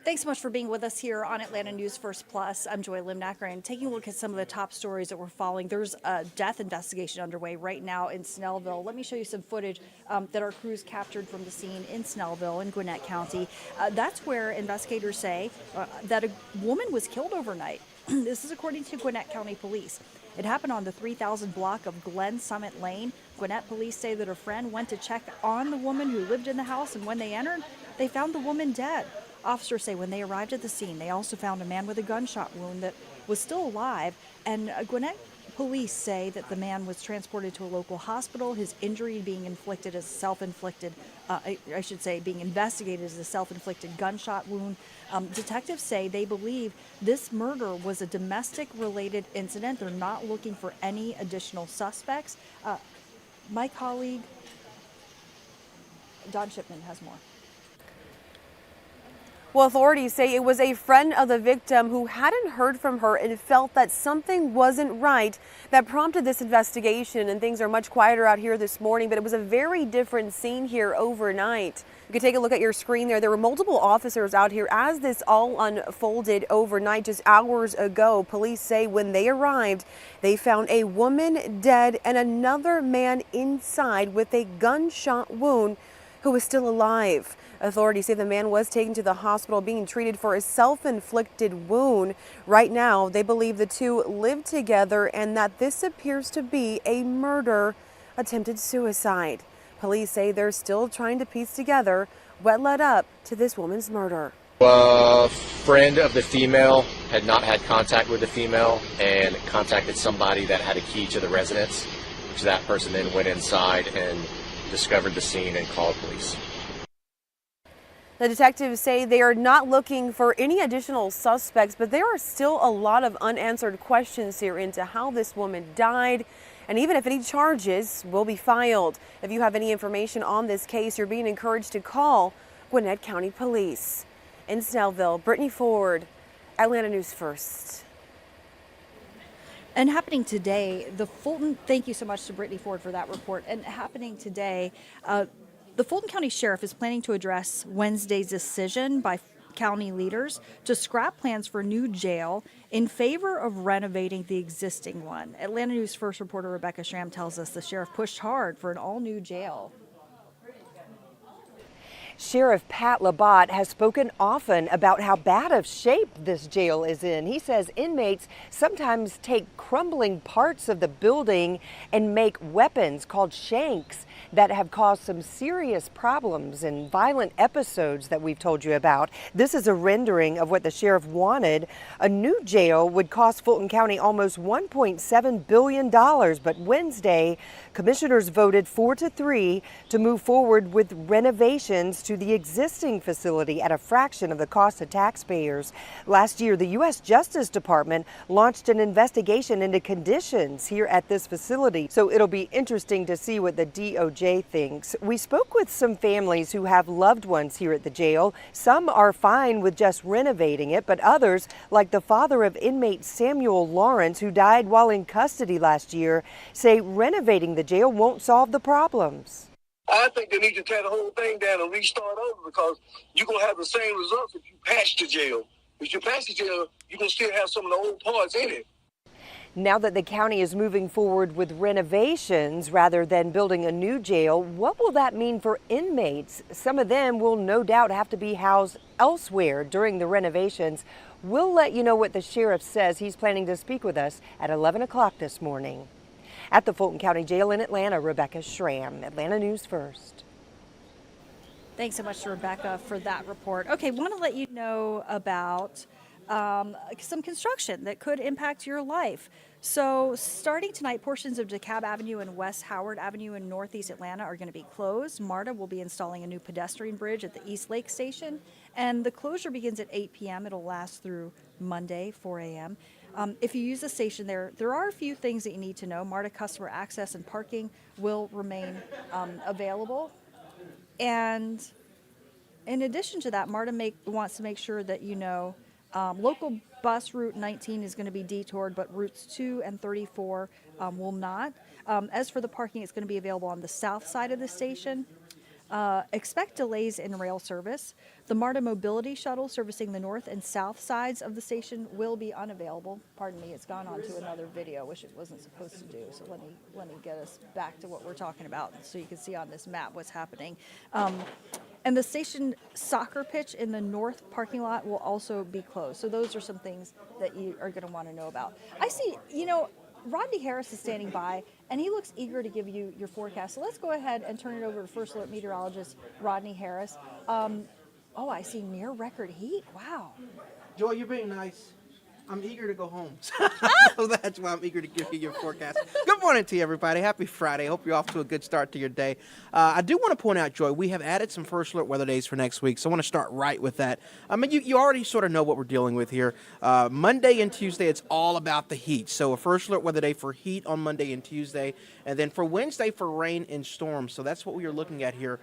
Thanks so much for being with us here on Atlanta News First Plus. I'm Joy Limnacker, and taking a look at some of the top stories that we're following. There's a death investigation underway right now in Snellville. Let me show you some footage that our crews captured from the scene in Snellville in Gwinnett County. That's where investigators say that a woman was killed overnight. This is according to Gwinnett County Police. It happened on the 3000 block of Glen Summit Lane. Gwinnett police say that a friend went to check on the woman who lived in the house, and when they entered, they found the woman dead. Officers say when they arrived at the scene, they also found a man with a gunshot wound that was still alive. And Gwinnett police say that the man was transported to a local hospital. His injury being inflicted as self-inflicted, being investigated as a self-inflicted gunshot wound. Detectives say they believe this murder was a domestic-related incident. They're not looking for any additional suspects. My colleague, Don Shipman, has more. Well, authorities say it was a friend of the victim who hadn't heard from her and felt that something wasn't right that prompted this investigation. And things are much quieter out here this morning, but it was a very different scene here overnight. You can take a look at your screen there. There were multiple officers out here as this all unfolded overnight just hours ago. Police say when they arrived, they found a woman dead and another man inside with a gunshot wound who was still alive. Authorities say the man was taken to the hospital being treated for a self-inflicted wound. Right now, they believe the two lived together and that this appears to be a murder, attempted suicide. Police say they're still trying to piece together what led up to this woman's murder. A friend of the female had not had contact with the female and contacted somebody that had a key to the residence, which that person then went inside and discovered the scene and called police. The detectives say they are not looking for any additional suspects, but there are still a lot of unanswered questions here into how this woman died, and even if any charges will be filed. If you have any information on this case, you're being encouraged to call Gwinnett County Police. In Snellville, Brittany Ford, Atlanta News First. And happening today, thank you so much to Brittany Ford for that report. And happening today, the Fulton County Sheriff is planning to address Wednesday's decision by county leaders to scrap plans for a new jail in favor of renovating the existing one. Atlanta News First reporter Rebecca Schramm tells us the sheriff pushed hard for an all-new jail. Sheriff Pat Labatt has spoken often about how bad of shape this jail is in. He says inmates sometimes take crumbling parts of the building and make weapons called shanks that have caused some serious problems and violent episodes that we've told you about. This is a rendering of what the sheriff wanted. A new jail would cost Fulton County almost $1.7 billion, but Wednesday, commissioners voted 4-3 to move forward with renovations to the existing facility at a fraction of the cost to taxpayers. Last year, the U.S. Justice Department launched an investigation into conditions here at this facility, so it'll be interesting to see what the DOJ thinks. We spoke with some families who have loved ones here at the jail. Some are fine with just renovating it, but others, like the father of inmate Samuel Lawrence, who died while in custody last year, say renovating the jail won't solve the problems. I think they need to tear the whole thing down and restart over because you're going to have the same results if you patch the jail. If you patch the jail, you're going to still have some of the old parts in it. Now that the county is moving forward with renovations rather than building a new jail, what will that mean for inmates? Some of them will no doubt have to be housed elsewhere during the renovations. We'll let you know what the sheriff says. He's planning to speak with us at 11 o'clock this morning. At the Fulton County Jail in Atlanta, Rebecca Schramm, Atlanta News First. Thanks so much to Rebecca for that report. Okay, want to let you know about some construction that could impact your life. So starting tonight, portions of DeKalb Avenue and West Howard Avenue in Northeast Atlanta are going to be closed. MARTA will be installing a new pedestrian bridge at the East Lake Station, and the closure begins at 8 p.m. It'll last through Monday, 4 a.m. If you use the station there are a few things that you need to know. MARTA customer access and parking will remain available. And in addition to that, MARTA wants to make sure that you know local bus route 19 is going to be detoured, but routes 2 and 34 will not. As for the parking, it's going to be available on the south side of the station. Expect delays in rail service. The MARTA mobility shuttle servicing the north and south sides of the station will be unavailable. Pardon me, it's gone on to another video, which it wasn't supposed to do. So let me get us back to what we're talking about so you can see on this map what's happening. And the station soccer pitch in the north parking lot will also be closed. So those are some things that you are going to want to know about. I see, Rodney Harris is standing by, and he looks eager to give you your forecast. So let's go ahead and turn it over to First Alert meteorologist Rodney Harris. Oh, I see near record heat. Wow. Joy, you're being nice. I'm eager to go home. So that's why I'm eager to give you your forecast. Good morning to you, everybody. Happy Friday. Hope you're off to a good start to your day. I do want to point out, Joy, we have added some First Alert weather days for next week, so I want to start right with that. I mean, you already sort of know what we're dealing with here. Monday and Tuesday, it's all about the heat. So a First Alert weather day for heat on Monday and Tuesday, and then for Wednesday for rain and storms. So that's what we are looking at here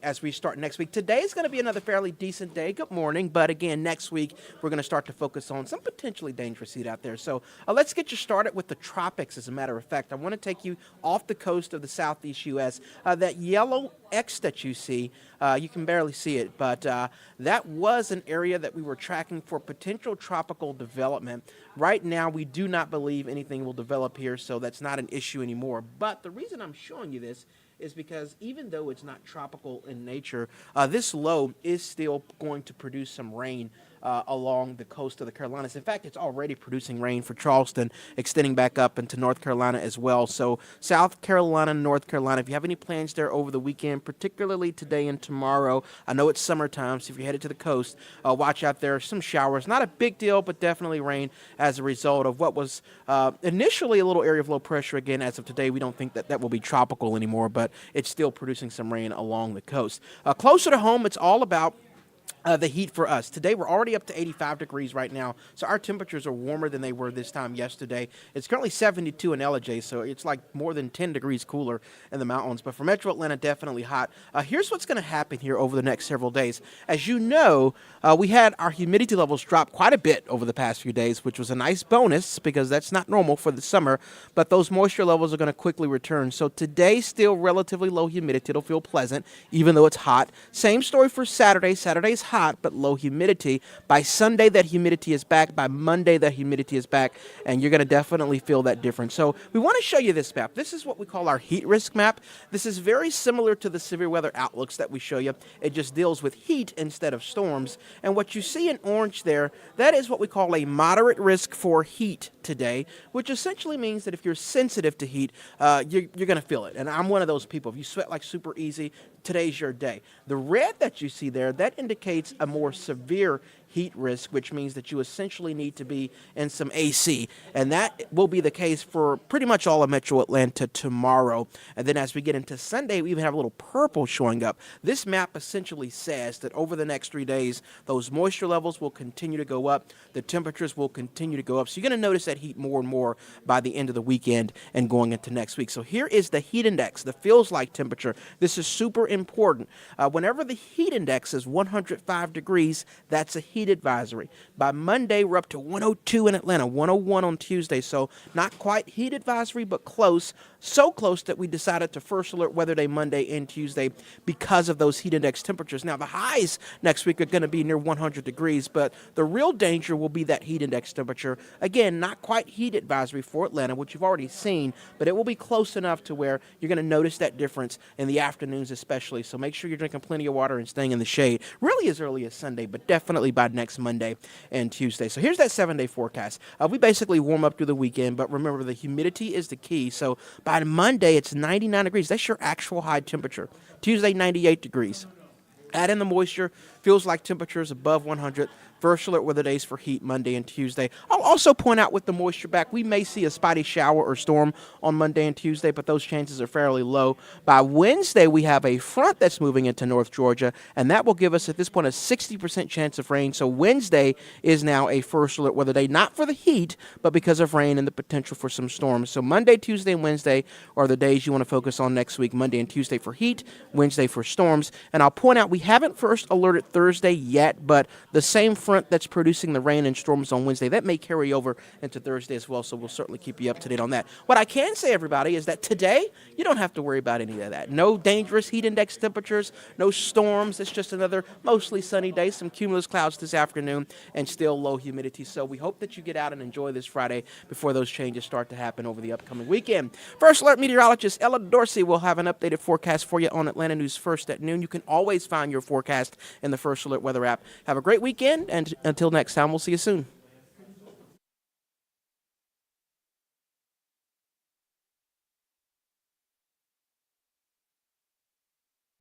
as we start next week. Today is going to be another fairly decent day. Good morning. But again, next week, we're going to start to focus on some potentially dangerous heat out there. So let's get you started with the tropics, as a matter of fact. I want to take you off the coast of the southeast U.S. That yellow X that you see, you can barely see it, but that was an area that we were tracking for potential tropical development. Right now, we do not believe anything will develop here, so that's not an issue anymore. But the reason I'm showing you this is because even though it's not tropical in nature, this low is still going to produce some rain along the coast of the Carolinas. In fact, it's already producing rain for Charleston, extending back up into North Carolina as well. So South Carolina, North Carolina, if you have any plans there over the weekend, particularly today and tomorrow, I know it's summertime, so if you're headed to the coast, watch out there. Some showers, not a big deal, but definitely rain as a result of what was initially a little area of low pressure. Again, as of today, we don't think that will be tropical anymore, but it's still producing some rain along the coast. Closer to home, it's all about the heat for us. Today, we're already up to 85 degrees right now, so our temperatures are warmer than they were this time yesterday. It's currently 72 in LJ, so it's like more than 10 degrees cooler in the mountains. But for Metro Atlanta, definitely hot. Here's what's going to happen here over the next several days. As you know, we had our humidity levels drop quite a bit over the past few days, which was a nice bonus because that's not normal for the summer, but those moisture levels are going to quickly return. So today, still relatively low humidity. It'll feel pleasant, even though it's hot. Same story for Saturday. Saturday's hot, but low humidity. By Sunday, that humidity is back. By Monday, that humidity is back, and you're going to definitely feel that difference. So we want to show you this map. This is what we call our heat risk map. This is very similar to the severe weather outlooks that we show you. It just deals with heat instead of storms. And what you see in orange there, that is what we call a moderate risk for heat today, which essentially means that if you're sensitive to heat, you're going to feel it. And I'm one of those people. If you sweat like super easy, today's your day. The red that you see there, that indicates a more severe heat risk, which means that you essentially need to be in some AC. And that will be the case for pretty much all of Metro Atlanta tomorrow. And then as we get into Sunday, we even have a little purple showing up. This map essentially says that over the next 3 days, those moisture levels will continue to go up. The temperatures will continue to go up. So you're going to notice that heat more and more by the end of the weekend and going into next week. So here is the heat index, the feels like temperature. This is super important. Whenever the heat index is 105 degrees, that's a heat advisory. By Monday, we're up to 102 in Atlanta, 101 on Tuesday. So not quite heat advisory, but close. So close that we decided to First Alert weather day Monday and Tuesday because of those heat index temperatures. Now, the highs next week are going to be near 100 degrees, but the real danger will be that heat index temperature. Again, not quite heat advisory for Atlanta, which you've already seen, but it will be close enough to where you're going to notice that difference in the afternoons especially. So make sure you're drinking plenty of water and staying in the shade, really as early as Sunday, but definitely by next Monday and Tuesday. So here's that 7-day forecast. We basically warm up through the weekend, but remember the humidity is the key. So by Monday, it's 99 degrees. That's your actual high temperature. Tuesday, 98 degrees. Add in the moisture, feels like temperatures above 100. First Alert weather days for heat Monday and Tuesday. I'll also point out with the moisture back, we may see a spotty shower or storm on Monday and Tuesday, but those chances are fairly low. By Wednesday, we have a front that's moving into North Georgia, and that will give us at this point a 60% chance of rain. So Wednesday is now a First Alert weather day, not for the heat, but because of rain and the potential for some storms. So Monday, Tuesday, and Wednesday are the days you want to focus on next week. Monday and Tuesday for heat, Wednesday for storms. And I'll point out we haven't First Alerted Thursday yet, but the same front that's producing the rain and storms on Wednesday, that may carry over into Thursday as well, so we'll certainly keep you up to date on that. What I can say, everybody, is that today you don't have to worry about any of that. No dangerous heat index temperatures, no storms. It's just another mostly sunny day, some cumulus clouds this afternoon, and still low humidity. So we hope that you get out and enjoy this Friday before those changes start to happen over the upcoming weekend. First Alert meteorologist Ella Dorsey will have an updated forecast for you on Atlanta News First at noon. You can always find your forecast in the First Alert weather app. Have a great weekend, and until next time, we'll see you soon.